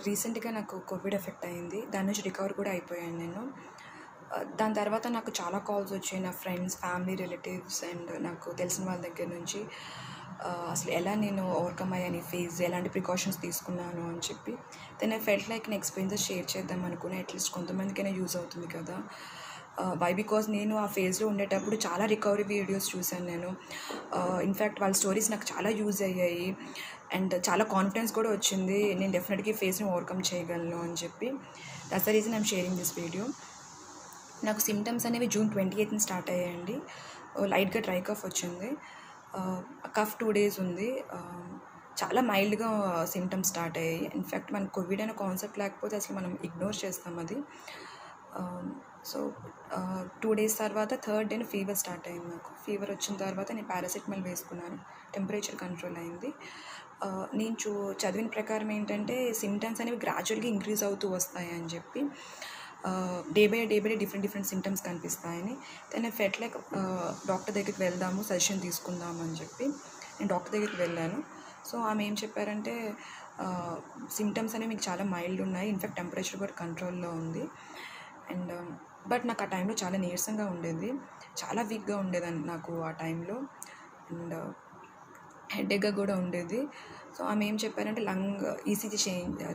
రీసెంట్‌గా నాకు Covid effect అయింది. దాని నుంచి రికవర్ కూడా అయిపోయాను నేను. దాని తర్వాత నాకు చాలా కాల్స్ వచ్చాయి. నా ఫ్రెండ్స్, ఫ్యామిలీ, రిలేటివ్స్ అండ్ నాకు తెలిసిన వాళ్ళ దగ్గర నుంచి అసలు ఎలా నేను ఓవర్‌కమ్ అయ్యాను ఈ ఫేజ్, ఎలాంటి ప్రికాషన్స్ తీసుకున్నాను అని చెప్పి. దెన్ ఐ ఫెల్ట్ లైక్ నా ఎక్స్‌పీరియన్సెస్ షేర్ చేద్దాం అనుకుని అట్‌లీస్ట్ కొంతమందికైనా యూజ్ అవుతుంది కదా! బికాజ్ నేను ఆ ఫేజ్‌లో ఉండేటప్పుడు చాలా రికవరీ వీడియోస్ చూశాను నేను. ఇన్‌ఫ్యాక్ట్ వాళ్ళ స్టోరీస్ నాకు చాలా యూజ్ అయ్యాయి అండ్ చాలా కాన్ఫిడెన్స్ కూడా వచ్చింది. నేను డెఫినెట్‌గా ఈ ఫేజ్‌ని ఓవర్‌కమ్ చేయగలను అని చెప్పి. That's the reason I am sharing this video. నాకు సిమ్టమ్స్ అనేవి జూన్ 28న స్టార్ట్ అయ్యాయండి. లైట్‌గా డ్రై కఫ్ వచ్చింది. కఫ్ 2 days ఉంది. చాలా మైల్డ్‌గా సిమ్టమ్స్ స్టార్ట్ అయ్యాయి. ఇన్‌ఫ్యాక్ట్ మనకు కోవిడ్ అనే కాన్సెప్ట్ లేకపోతే అసలు మనం ఇగ్నోర్ చేస్తాం అది. సో 2 days తర్వాత థర్డ్ డేన ఫీవర్ స్టార్ట్ అయింది నాకు. ఫీవర్ వచ్చిన తర్వాత నేను పారాసిటమాల్ వేసుకున్నాను. టెంపరేచర్ కంట్రోల్ అయింది. నేను చదివిన ప్రకారం ఏంటంటే సిమ్టమ్స్ అనేవి గ్రాడ్యువల్గా ఇంక్రీజ్ అవుతూ వస్తాయి అని చెప్పి, day by day different symptoms కనిపిస్తాయని. Then I felt like doctor దగ్గరికి వెళ్దాము, సజెషన్ తీసుకుందాము అని చెప్పి నేను డాక్టర్ దగ్గరికి వెళ్ళాను. సో ఆమె ఏం చెప్పారంటే, సిమ్టమ్స్ అనేవి మీకు చాలా మైల్డ్ ఉన్నాయి, ఇన్ఫ్యాక్ట్ టెంపరేచర్ కూడా కంట్రోల్లో ఉంది. అండ్ బట్ నాకు ఆ టైంలో చాలా నీరసంగా ఉండేది, చాలా వీక్గా ఉండేదాన్ని నాకు ఆ టైంలో. అండ్ హెడేక్గా కూడా ఉండేది. సో ఆమె ఏం చెప్పారంటే లంగ్ ఈసీజీ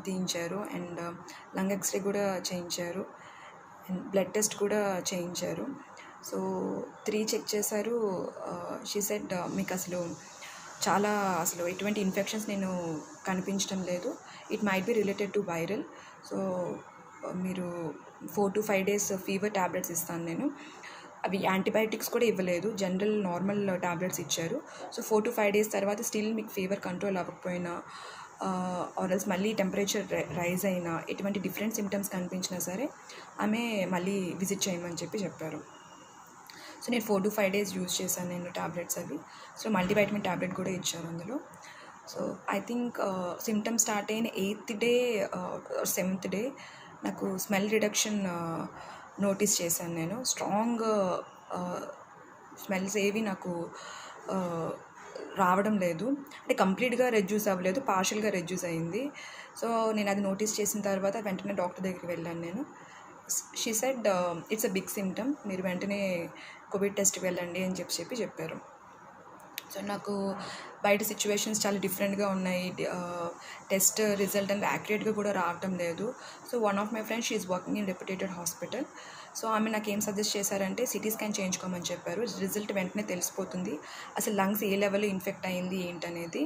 తీయించారు అండ్ లంగ్ ఎక్స్రే కూడా చేయించారు అండ్ బ్లడ్ టెస్ట్ కూడా చేయించారు. సో 3 చెక్ చేశారు. షీ సెడ్ మీకు అసలు ఎటువంటి ఇన్ఫెక్షన్స్ నేను కనిపించడం లేదు, it might be related to viral. So మీరు 4 to 5 days ఫీవర్ ట్యాబ్లెట్స్ ఇస్తాను నేను. అవి యాంటీబయాటిక్స్ కూడా ఇవ్వలేదు, జనరల్ నార్మల్ ట్యాబ్లెట్స్ ఇచ్చారు. సో 4 to 5 days తర్వాత స్టిల్ మీకు ఫీవర్ కంట్రోల్ అవ్వకపోయినా ఆర్ఎల్స్ మళ్ళీ టెంపరేచర్ రైజ్ అయినా, ఎటువంటి డిఫరెంట్ సిమ్టమ్స్ కనిపించినా సరే ఆమె మళ్ళీ విజిట్ చేయమని చెప్పారు. సో నేను 4 to 5 days యూజ్ చేశాను నేను ట్యాబ్లెట్స్ అవి. సో మల్టీవైటమిన్ ట్యాబ్లెట్ కూడా ఇచ్చారు అందులో. So I think symptoms start అయిన 8th day or 7th day నాకు స్మెల్ రిడక్షన్ నోటీస్ చేశాను నేను. స్ట్రాంగ్ స్మెల్స్ ఏవి నాకు రావడం లేదు, అంటే కంప్లీట్గా రెడ్యూస్ అవ్వలేదు, పార్షియల్గా రెడ్యూస్ అయింది. సో నేను అది నోటీస్ చేసిన తర్వాత వెంటనే డాక్టర్ దగ్గరికి వెళ్ళాను నేను. She said it's a big symptom, మీరు వెంటనే కోవిడ్ టెస్ట్కి వెళ్ళండి అని చెప్పారు. సో నాకు బయట సిచ్యువేషన్స్ చాలా డిఫరెంట్గా ఉన్నాయి, టెస్ట్ రిజల్ట్ అనేది యాక్యురేట్గా కూడా రావటం లేదు. So one of my friends she is working in reputed hospital. So ఆమె నాకు ఏం సజెస్ట్ చేశారంటే సిటీ స్కాన్ చేయించుకోమని చెప్పారు. రిజల్ట్ వెంటనే తెలిసిపోతుంది అసలు లంగ్స్ ఏ లెవెల్లో ఇన్ఫెక్ట్ అయింది ఏంటనేది,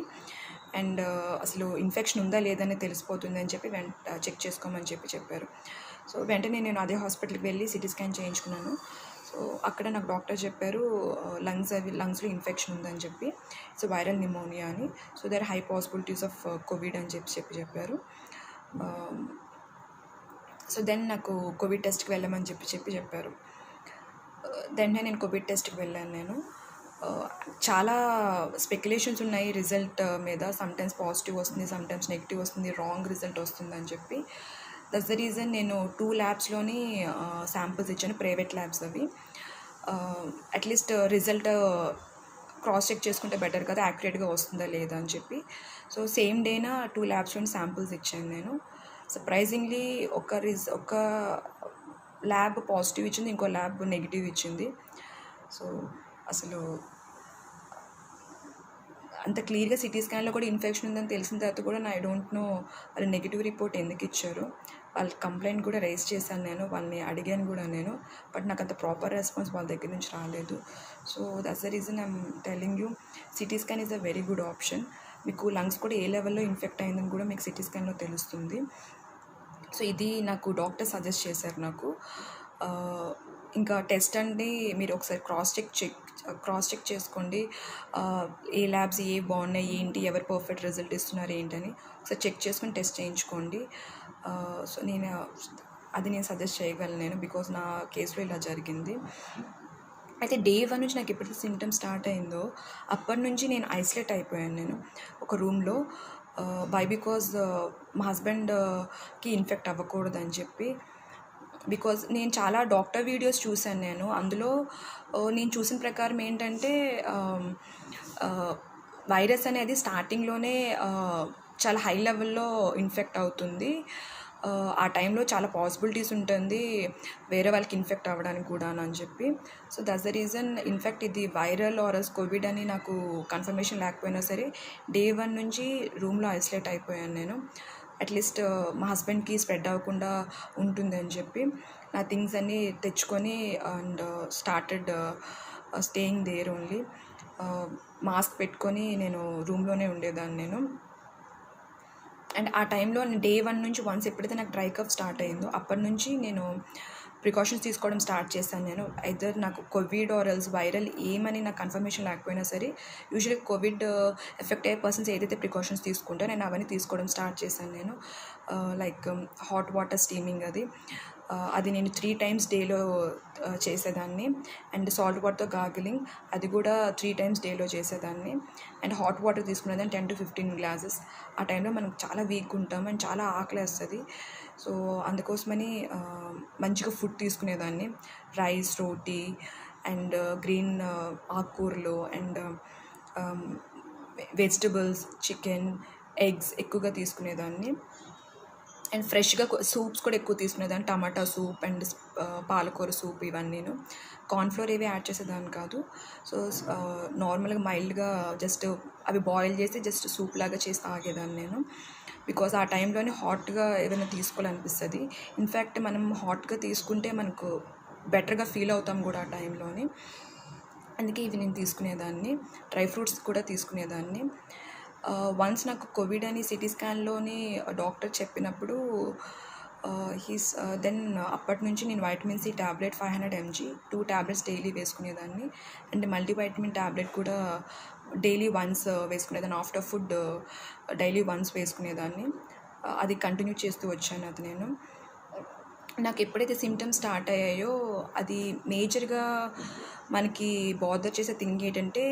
అండ్ అసలు ఇన్ఫెక్షన్ ఉందా లేదని తెలిసిపోతుంది అని చెప్పి చెక్ చేసుకోమని చెప్పారు. సో వెంటనే నేను అదే హాస్పిటల్కి వెళ్ళి సిటీ స్కాన్ చేయించుకున్నాను. సో అక్కడ నాకు డాక్టర్ చెప్పారు లంగ్స్లో ఇన్ఫెక్షన్ ఉందని చెప్పి, సో వైరల్ నిమోనియా అని. So there high possibilities of covid అని చెప్పారు. సో దెన్ నాకు కోవిడ్ టెస్ట్కి వెళ్ళమని చెప్పారు. దెన్ నేను కోవిడ్ టెస్ట్కి వెళ్ళాను నేను. చాలా స్పెక్యులేషన్స్ ఉన్నాయి రిజల్ట్ మీద. సమ్టైమ్స్ పాజిటివ్ వస్తుంది, సమ్టైమ్స్ నెగిటివ్ వస్తుంది, రాంగ్ రిజల్ట్ వస్తుంది అని చెప్పి. దట్స్ ద రీజన్ నేను 2 labsలోని శాంపుల్స్ ఇచ్చాను, ప్రైవేట్ ల్యాబ్స్ అవి. అట్లీస్ట్ రిజల్ట్ క్రాస్ చెక్ చేసుకుంటే బెటర్ కదా, యాక్యురేట్గా వస్తుందా లేదా అని చెప్పి. సో సేమ్ డేన 2 labsలోని శాంపుల్స్ ఇచ్చాను నేను. సర్ప్రైజింగ్లీ ఒక ల్యాబ్ పాజిటివ్ ఇచ్చింది, ఇంకో ల్యాబ్ నెగిటివ్ ఇచ్చింది. సో అసలు అంత క్లియర్గా సిటీ స్కాన్లో కూడా ఇన్ఫెక్షన్ ఉందని తెలిసిన తర్వాత కూడా ఐ డోంట్ నో వాళ్ళు నెగిటివ్ రిపోర్ట్ ఎందుకు ఇచ్చారు. వాళ్ళ కంప్లైంట్ కూడా రైజ్ చేశాను నేను, వాళ్ళని అడిగాను కూడా నేను, బట్ నాకు అంత ప్రాపర్ రెస్పాన్స్ వాళ్ళ దగ్గర నుంచి రాలేదు. So that's the reason I'm telling you, CT scan is a very good option. మీకు లంగ్స్ కూడా ఏ లెవెల్లో ఇన్ఫెక్ట్ అయిందని కూడా మీకు సిటీ స్కాన్లో తెలుస్తుంది. సో ఇది నాకు డాక్టర్ సజెస్ట్ చేశారు నాకు. ఇంకా టెస్ట్ అండి మీరు ఒకసారి క్రాస్ చెక్ చేసుకోండి, ఏ ల్యాబ్స్ ఏ బాగున్నాయి ఏంటి, ఎవరు పర్ఫెక్ట్ రిజల్ట్ ఇస్తున్నారు ఏంటని ఒకసారి చెక్ చేసుకొని టెస్ట్ చేయించుకోండి. సో నేను సజెస్ట్ చేయగలను నేను, బికాజ్ నా కేసులో ఇలా జరిగింది. అయితే డే 1 నుంచి నాకు ఎప్పుడైతే సిమ్టమ్స్ స్టార్ట్ అయిందో అప్పటి నుంచి నేను ఐసోలేట్ అయిపోయాను నేను ఒక రూమ్లో. బికాజ్ మా హస్బెండ్కి ఇన్ఫెక్ట్ అవ్వకూడదని చెప్పి. బికాజ్ నేను చాలా డాక్టర్ వీడియోస్ చూశాను నేను, అందులో నేను చూసిన ప్రకారం ఏంటంటే వైరస్ అనేది స్టార్టింగ్లోనే చాలా హై లెవెల్లో ఇన్ఫెక్ట్ అవుతుంది. ఆ టైంలో చాలా పాసిబిలిటీస్ ఉంటుంది వేరే వాళ్ళకి ఇన్ఫెక్ట్ అవ్వడానికి కూడా అని చెప్పి. So that's the reason. In fact ఇది వైరల్ ఆర్ కోవిడ్ అని నాకు కన్ఫర్మేషన్ లేకపోయినా సరే డే 1 నుంచి రూమ్లో ఐసోలేట్ అయిపోయాను నేను. అట్లీస్ట్ మా హస్బెండ్కి స్ప్రెడ్ అవ్వకుండా ఉంటుంది అని చెప్పి నా థింగ్స్ అన్నీ తెచ్చుకొని and started staying there only. Mask పెట్టుకొని నేను రూమ్లోనే ఉండేదాన్ని నేను. అండ్ ఆ టైంలో డే 1 నుంచి వన్స్ ఎప్పుడైతే నాకు డ్రై కఫ్ స్టార్ట్ అయిందో అప్పటి నుంచి నేను ప్రికాషన్స్ తీసుకోవడం స్టార్ట్ చేశాను నేను. ఐదర్ నాకు కోవిడ్ ఆర్ ఎల్స్ వైరల్ ఏమని నాకు కన్ఫర్మేషన్ లేకపోయినా సరే యూజువల్లీ కోవిడ్ ఎఫెక్ట్ అయ్యే పర్సన్స్ ఏదైతే ప్రికాషన్స్ తీసుకుంటారో నేను అవన్నీ తీసుకోవడం స్టార్ట్ చేశాను నేను. లైక్ హాట్ వాటర్ స్టీమింగ్ అది నేను 3 times డేలో చేసేదాన్ని. అండ్ సాల్ట్ వాటర్తో గార్గిలింగ్ అది కూడా 3 times డేలో చేసేదాన్ని. అండ్ హాట్ వాటర్ తీసుకునేదాన్ని 10 to 15 glasses. ఆ టైంలో మనం చాలా వీక్గా ఉంటాం అండ్ చాలా ఆకలేస్తుంది. సో అందుకోసమని మంచిగా ఫుడ్ తీసుకునేదాన్ని. రైస్, రోటీ అండ్ గ్రీన్ ఆకుకూరలు అండ్ వెజిటబుల్స్, చికెన్, ఎగ్స్ ఎక్కువగా తీసుకునేదాన్ని. అండ్ ఫ్రెష్గా సూప్స్ కూడా ఎక్కువ తీసుకునేదాన్ని. టమాటా సూప్ అండ్ పాలకూర సూప్ ఇవన్నీను. కార్న్ఫ్లోర్ ఏవి యాడ్ చేసేదాన్ని కాదు. సో నార్మల్గా మైల్డ్గా జస్ట్ అవి బాయిల్ చేసి జస్ట్ సూప్ లాగా చేసి తాగేదాన్ని నేను. బికాజ్ ఆ టైంలోనే హాట్గా ఏదైనా తీసుకోవాలనిపిస్తుంది. ఇన్ఫ్యాక్ట్ మనం హాట్గా తీసుకుంటే మనకు బెటర్గా ఫీల్ అవుతాం కూడా ఆ టైంలోని. అందుకే ఇవి నేను తీసుకునేదాన్ని. డ్రై ఫ్రూట్స్ కూడా తీసుకునేదాన్ని. వన్స్ నాకు కోవిడ్ అని సిటీ స్కాన్లోని డాక్టర్ చెప్పినప్పుడు దెన్ అప్పటి నుంచి నేను vitamin C tablet 500 mg 2 tablets daily వేసుకునేదాన్ని. అండ్ మల్టీవైటమిన్ ట్యాబ్లెట్ కూడా డైలీ వన్స్ వేసుకునేదాన్ని. ఆఫ్టర్ ఫుడ్ డైలీ వన్స్ వేసుకునేదాన్ని. అది కంటిన్యూ చేస్తూ వచ్చాను అది నేను. నాకు ఎప్పుడైతే సిమ్టమ్స్ స్టార్ట్ అయ్యాయో అది మేజర్గా మనకి బాదర్ చేసే థింగ్ ఏంటంటే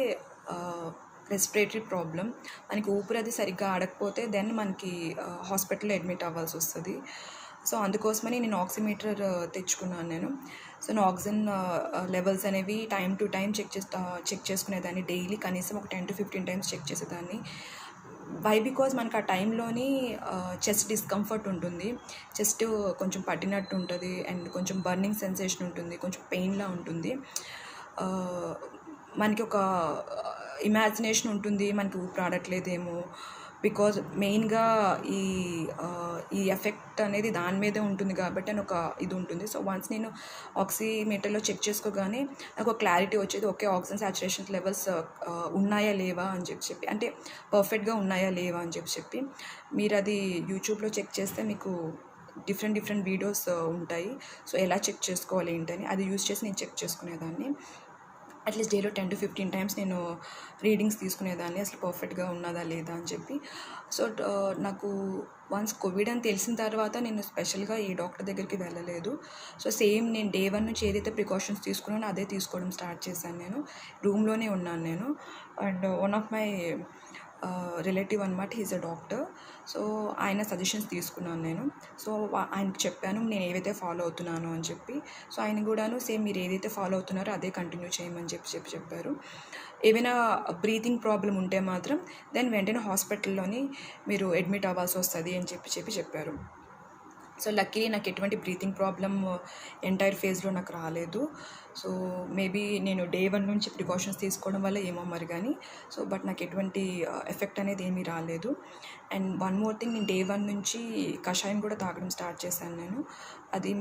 రెస్పిరేటరీ ప్రాబ్లం. మనకి ఊపిరి అది సరిగ్గా ఆడకపోతే దెన్ మనకి హాస్పిటల్లో అడ్మిట్ అవ్వాల్సి వస్తుంది. సో అందుకోసమని నేను ఆక్సిమీటర్ తెచ్చుకున్నాను నేను. సో నా ఆక్సిజన్ లెవెల్స్ అనేవి టైం టు టైం చెక్ చేసుకునేదాన్ని. డైలీ కనీసం ఒక 10 to 15 times చెక్ చేసేదాన్ని. బికాజ్ మనకు ఆ టైంలోని చెస్ట్ డిస్కంఫర్ట్ ఉంటుంది. చెస్ట్ కొంచెం పట్టినట్టు ఉంటుంది అండ్ కొంచెం బర్నింగ్ సెన్సేషన్ ఉంటుంది, కొంచెం పెయిన్లా ఉంటుంది. మనకి ఒక ఇమాజినేషన్ ఉంటుంది మనకి ఊపిరి ఆడట్లేదేమో. బికాజ్ మెయిన్గా ఈ ఎఫెక్ట్ అనేది దాని మీదే ఉంటుంది కాబట్టి అని ఒక ఇది ఉంటుంది. సో వన్స్ నేను ఆక్సిమీటర్లో చెక్ చేసుకోగానే నాకు ఒక క్లారిటీ వచ్చేది. ఓకే, ఆక్సిజన్ సాచురేషన్ లెవెల్స్ ఉన్నాయా లేవా అని చెప్పి, అంటే పర్ఫెక్ట్గా ఉన్నాయా లేవా అని చెప్పి. మీరు అది యూట్యూబ్లో చెక్ చేస్తే మీకు డిఫరెంట్ వీడియోస్ ఉంటాయి. సో ఎలా చెక్ చేసుకోవాలి ఏంటని అది యూజ్ చేసి నేను చెక్ చేసుకునేదాన్ని. అట్లీస్ట్ డేలో 10 to 15 times నేను రీడింగ్స్ తీసుకునేదాన్ని అసలు పర్ఫెక్ట్గా ఉన్నదా లేదా అని చెప్పి. సో నాకు వన్స్ కోవిడ్ అని తెలిసిన తర్వాత నేను స్పెషల్గా ఏ డాక్టర్ దగ్గరికి వెళ్ళలేదు. సో సేమ్ నేను డే 1 నుంచి ఏదైతే ప్రికాషన్స్ తీసుకున్నానో అదే తీసుకోవడం స్టార్ట్ చేశాను నేను. రూమ్లోనే ఉన్నాను నేను. And one of my relative అనమాట, హీజ్ అ డాక్టర్. సో ఆయన సజెషన్స్ తీసుకున్నాను నేను. సో ఆయనకు చెప్పాను నేను ఏవైతే ఫాలో అవుతున్నానో అని చెప్పి. సో ఆయన కూడాను సేమ్ మీరు ఏదైతే ఫాలో అవుతున్నారో అదే కంటిన్యూ చేయమని చెప్పారు. ఏవైనా బ్రీతింగ్ ప్రాబ్లం ఉంటే మాత్రం దెన్ వెంటనే హాస్పిటల్లోని మీరు అడ్మిట్ అవ్వాల్సి వస్తుంది అని చెప్పారు. సో లక్కీలీ నాకు ఎటువంటి బ్రీతింగ్ ప్రాబ్లం ఎంటైర్ ఫేజ్లో నాకు రాలేదు. సో మేబీ నేను డే 1 నుంచి ప్రికాషన్స్ తీసుకోవడం వల్ల ఏమో మరి కానీ. సో బట్ నాకు ఎటువంటి ఎఫెక్ట్ అనేది ఏమీ రాలేదు. అండ్ వన్ మోర్ థింగ్, నేను డే 1 నుంచి కషాయం కూడా తాగడం స్టార్ట్ చేశాను నేను. అది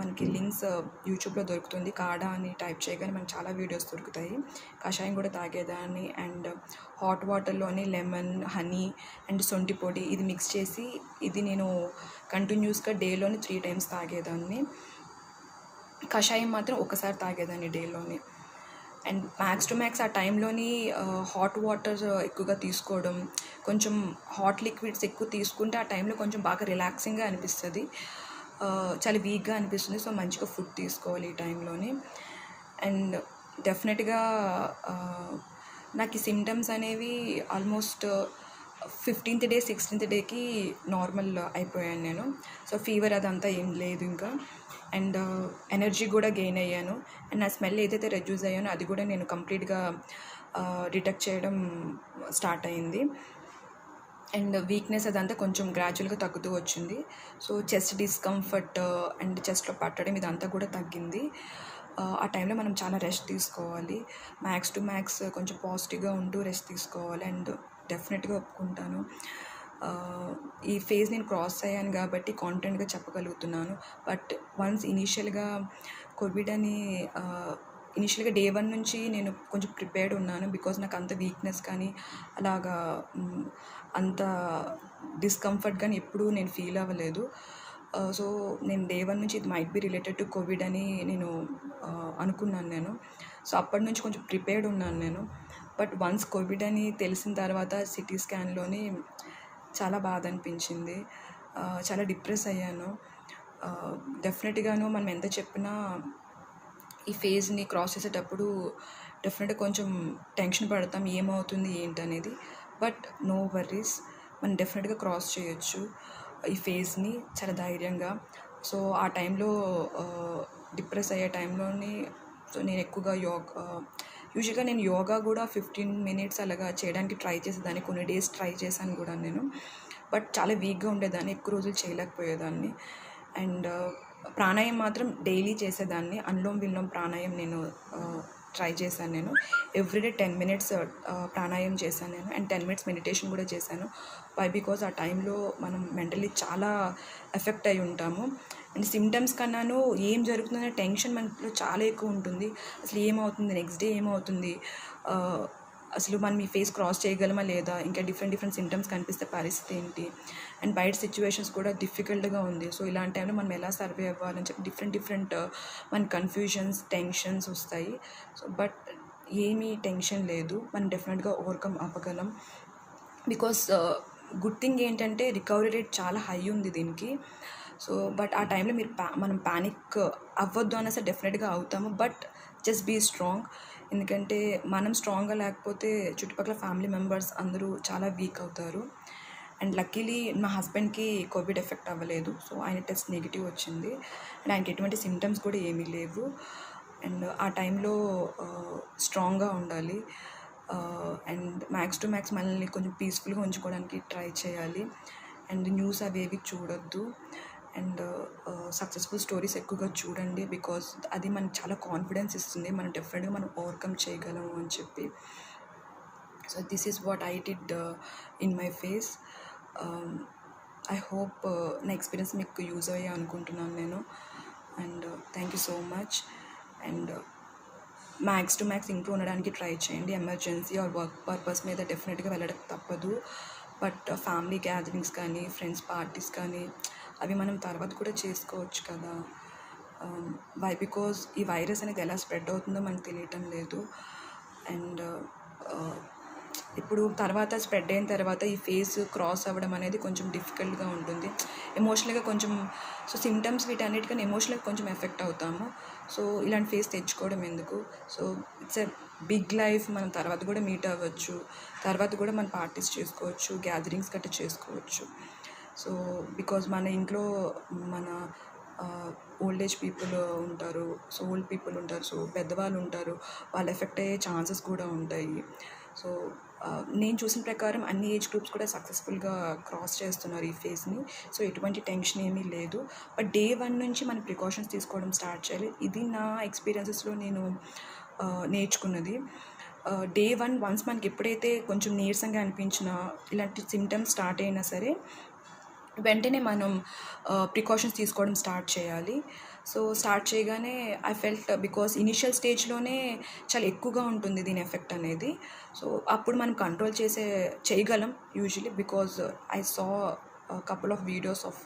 మనకి లింక్స్ యూట్యూబ్లో దొరుకుతుంది. కాడా అని టైప్ చేయగానే మనకు చాలా వీడియోస్ దొరుకుతాయి. కషాయం కూడా తాగేదాన్ని. అండ్ హాట్ వాటర్లోని లెమన్, హనీ అండ్ శొంఠి పొడి ఇది మిక్స్ చేసి ఇది నేను కంటిన్యూస్గా డేలోని 3 times తాగేదాన్ని. కషాయం మాత్రం ఒకసారి తాగేదాన్ని డేలోని. అండ్ మ్యాక్స్ టు మ్యాక్స్ ఆ టైంలోని హాట్ వాటర్ ఎక్కువగా తీసుకోవడం, కొంచెం హాట్ లిక్విడ్స్ ఎక్కువ తీసుకుంటే ఆ టైంలో కొంచెం బాగా రిలాక్సింగ్గా అనిపిస్తుంది, చాలా వీక్గా అనిపిస్తుంది. సో మంచిగా ఫుడ్ తీసుకోవాలి ఈ టైంలోని. అండ్ డెఫినెట్గా నాకు ఈ సిమ్టమ్స్ అనేవి almost 15th day 16th dayకి normal అయిపోయాను నేను. సో ఫీవర్ అదంతా ఏం లేదు ఇంకా. అండ్ ఎనర్జీ కూడా గెయిన్ అయ్యాను. అండ్ నా స్మెల్ ఏదైతే రెడ్యూస్ అయ్యానో అది కూడా నేను కంప్లీట్గా డిటెక్ట్ చేయడం స్టార్ట్ అయింది. అండ్ వీక్నెస్ అదంతా కొంచెం గ్రాడ్యువల్గా తగ్గుతూ వచ్చింది. సో చెస్ట్ డిస్కంఫర్ట్ అండ్ చెస్ట్లో పట్టడం ఇదంతా కూడా తగ్గింది. ఆ టైంలో మనం చాలా రెస్ట్ తీసుకోవాలి. మ్యాక్స్ టు మ్యాక్స్ కొంచెం పాజిటివ్గా ఉంటూ రెస్ట్ తీసుకోవాలి. అండ్ డెఫినెట్గా ఒప్పుకుంటాను, ఈ ఫేజ్ నేను క్రాస్ అయ్యాను కాబట్టి కాన్ఫిడెంట్గా చెప్పగలుగుతున్నాను. బట్ వన్స్ ఇనీషియల్గా కోవిడ్ అని ఇనిషియల్గా డే 1 నుంచి నేను కొంచెం ప్రిపేర్డ్ ఉన్నాను. బికాజ్ నాకు అంత వీక్నెస్ కానీ అలాగా అంత డిస్కంఫర్ట్ కానీ ఎప్పుడూ నేను ఫీల్ అవ్వలేదు. సో నేను డే 1 నుంచి ఇది might be related to Covid అని నేను అనుకున్నాను నేను. సో అప్పటి నుంచి కొంచెం ప్రిపేర్డ్ ఉన్నాను నేను. బట్ వన్స్ కోవిడ్ అని తెలిసిన తర్వాత సిటీ స్కాన్లోని చాలా బాధ అనిపించింది. చాలా డిప్రెస్ అయ్యాను. డెఫినెట్గాను మనం ఎంత చెప్పినా ఈ ఫేజ్ని క్రాస్ చేసేటప్పుడు డెఫినెట్గా కొంచెం టెన్షన్ పడతాం, ఏమవుతుంది ఏంటనేది. బట్ నో వర్రీస్, మనం డెఫినెట్గా క్రాస్ చేయొచ్చు ఈ ఫేజ్ని చాలా ధైర్యంగా. సో ఆ టైంలో డిప్రెస్ అయ్యే టైంలోని సో నేను ఎక్కువగా యూజువల్గా నేను యోగా కూడా 15 minutes అలాగా చేయడానికి ట్రై చేసేదాన్ని. కొన్ని డేస్ ట్రై చేశాను కూడా నేను. బట్ చాలా వీక్గా ఉండేదాన్ని, ఎక్కువ రోజులు చేయలేకపోయేదాన్ని. అండ్ ప్రాణాయామం మాత్రం డైలీ చేసేదాన్ని. అనులోమ్ విలోమ్ ప్రాణాయామం నేను ట్రై చేశాను. నేను ఎవ్రీడే 10 minutes ప్రాణాయామం చేశాను నేను. అండ్ 10 minutes మెడిటేషన్ కూడా చేశాను. వై బికాజ్ ఆ టైంలో మనం మెంటలీ చాలా ఎఫెక్ట్ అయి ఉంటాము. అండ్ సిమ్టమ్స్ కన్నాను ఏం జరుగుతుందనే టెన్షన్ మనలో చాలా ఎక్కువ ఉంటుంది. అసలు ఏమవుతుంది, నెక్స్ట్ డే ఏమవుతుంది, అసలు మనం ఈ ఫేస్ క్రాస్ చేయగలమా లేదా, ఇంకా డిఫరెంట్ సిమ్టమ్స్ కనిపిస్తే పరిస్థితి ఏంటి, అండ్ బయట సిచ్యువేషన్స్ కూడా డిఫికల్ట్గా ఉంది. సో ఇలాంటి టైంలో మనం ఎలా సర్వే అవ్వాలని చెప్పి డిఫరెంట్ మన కన్ఫ్యూజన్స్, టెన్షన్స్ వస్తాయి. సో బట్ ఏమీ టెన్షన్ లేదు, మనం డెఫినెట్గా ఓవర్కమ్ అవ్వగలం. బికాస్ గుడ్ థింగ్ ఏంటంటే రికవరీ రేట్ చాలా హై ఉంది దీనికి. సో బట్ ఆ టైంలో మనం ప్యానిక్ అవ్వద్దు అనేసి డెఫినెట్గా అవుతాము. But just be strong. ఎందుకంటే మనం స్ట్రాంగ్గా లేకపోతే చుట్టుపక్కల ఫ్యామిలీ మెంబర్స్ అందరూ చాలా వీక్ అవుతారు. అండ్ లక్కీలీ మా హస్బెండ్కి కోవిడ్ ఎఫెక్ట్ అవ్వలేదు. సో ఆయన టెస్ట్ నెగిటివ్ వచ్చింది. అండ్ ఆయనకి ఎటువంటి సిమ్టమ్స్ కూడా ఏమీ లేవు. అండ్ ఆ టైంలో స్ట్రాంగ్గా ఉండాలి. అండ్ మ్యాక్స్ టు మ్యాక్స్ మనల్ని కొంచెం పీస్ఫుల్గా ఉంచుకోవడానికి ట్రై చేయాలి. అండ్ న్యూస్ అవేవి చూడొద్దు. అండ్ సక్సెస్ఫుల్ స్టోరీస్ ఎక్కువగా చూడండి. బికాజ్ అది మనకు చాలా కాన్ఫిడెన్స్ ఇస్తుంది, మనం డెఫినెట్గా మనం ఓవర్కమ్ చేయగలము అని చెప్పి. So this is what I did in my face. I hope నా ఎక్స్పీరియన్స్ మీకు యూజ్ అయ్యా అనుకుంటున్నాను నేను. And thank you so much. And max to max ఇంట్లో ఉండడానికి ట్రై చేయండి. ఎమర్జెన్సీ ఆర్ వర్క్ పర్పస్ మీద డెఫినెట్గా వెళ్ళడం తప్పదు. బట్ ఫ్యామిలీ గ్యాదరింగ్స్ కానీ, ఫ్రెండ్స్ పార్టీస్ కానీ అవి మనం తర్వాత కూడా చేసుకోవచ్చు కదా. వై బికాజ్ ఈ వైరస్ అనేది ఎలా స్ప్రెడ్ అవుతుందో మనకు తెలియటం లేదు. అండ్ ఇప్పుడు తర్వాత స్ప్రెడ్ అయిన తర్వాత ఈ ఫేస్ క్రాస్ అవ్వడం అనేది కొంచెం డిఫికల్ట్గా ఉంటుంది. ఎమోషనల్గా కొంచెం సో సిమ్టమ్స్ వీటన్నిటికన్నా ఎమోషనల్గా కొంచెం ఎఫెక్ట్ అవుతాము. సో ఇలాంటి ఫేస్ తెచ్చుకోవడం ఎందుకు. So it's a big life. మనం తర్వాత కూడా మీట్ అవ్వచ్చు, తర్వాత కూడా మనం పార్టీస్ చేసుకోవచ్చు, గ్యాదరింగ్స్ గట్రా చేసుకోవచ్చు. సో బికాజ్ మన ఇంట్లో మన ఓల్డ్ ఏజ్ పీపుల్ ఉంటారు, సో ఓల్డ్ పీపుల్ ఉంటారు, సో పెద్దవాళ్ళు ఉంటారు, వాళ్ళు ఎఫెక్ట్ అయ్యే ఛాన్సెస్ కూడా ఉంటాయి. సో నేను చూసిన ప్రకారం అన్ని ఏజ్ గ్రూప్స్ కూడా సక్సెస్ఫుల్గా క్రాస్ చేస్తున్నారు ఈ ఫేజ్ని. సో ఎటువంటి టెన్షన్ ఏమీ లేదు. బట్ డే 1 నుంచి మనం ప్రికాషన్స్ తీసుకోవడం స్టార్ట్ చేయాలి. ఇది నా ఎక్స్పీరియన్సెస్లో నేను నేర్చుకున్నది. డే 1 వన్స్ మనకి ఎప్పుడైతే కొంచెం నీరసంగా అనిపించినా, ఇలాంటి సిమ్టమ్స్ స్టార్ట్ అయినా సరే వెంటనే మనం ప్రికాషన్స్ తీసుకోవడం స్టార్ట్ చేయాలి. సో స్టార్ట్ చేయగానే ఐ ఫెల్ట్ బికాస్ ఇనిషియల్ స్టేజ్లోనే చాలా ఎక్కువగా ఉంటుంది దీని ఎఫెక్ట్ అనేది. సో అప్పుడు మనం కంట్రోల్ చేయగలం usually. Because I saw couple of videos of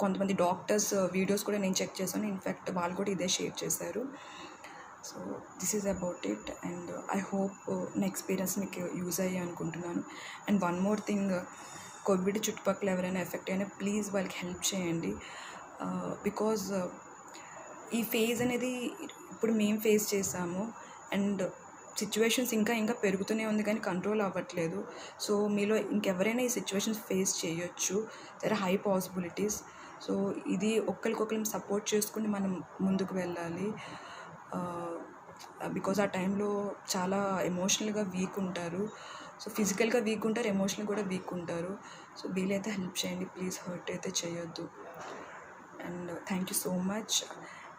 కొంతమంది డాక్టర్స్ వీడియోస్ కూడా నేను చెక్ చేశాను. ఇన్ఫ్యాక్ట్ వాళ్ళు కూడా ఇదే షేర్ చేశారు. So this is about it. And I hope నా ఎక్స్పీరియన్స్ మీకు యూజ్ అయ్యా అనుకుంటున్నాను. And one more thing, Covid చుట్టుపక్కల ఎవరైనా ఎఫెక్ట్ అయినా ప్లీజ్ వాళ్ళకి హెల్ప్ చేయండి. బికాజ్ ఈ ఫేజ్ అనేది ఇప్పుడు మేము ఫేస్ చేసాము. అండ్ సిచ్యువేషన్స్ ఇంకా పెరుగుతూనే ఉంది కానీ కంట్రోల్ అవ్వట్లేదు. సో మీలో ఇంకెవరైనా ఈ సిచ్యువేషన్స్ ఫేస్ చేయొచ్చు. There are high possibilities. So ఇది ఒకరికొకరు సపోర్ట్ చేసుకుని మనం ముందుకు వెళ్ళాలి. బికాజ్ ఆ టైంలో చాలా ఎమోషనల్గా వీక్ ఉంటారు. సో ఫిజికల్గా వీక్ ఉంటారు, ఎమోషనల్ కూడా వీక్ ఉంటారు. సో వీలైతే హెల్ప్ చేయండి ప్లీజ్, హర్ట్ అయితే చేయొద్దు. And thank you so much.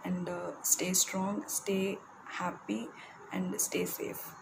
And stay strong, stay happy and stay safe.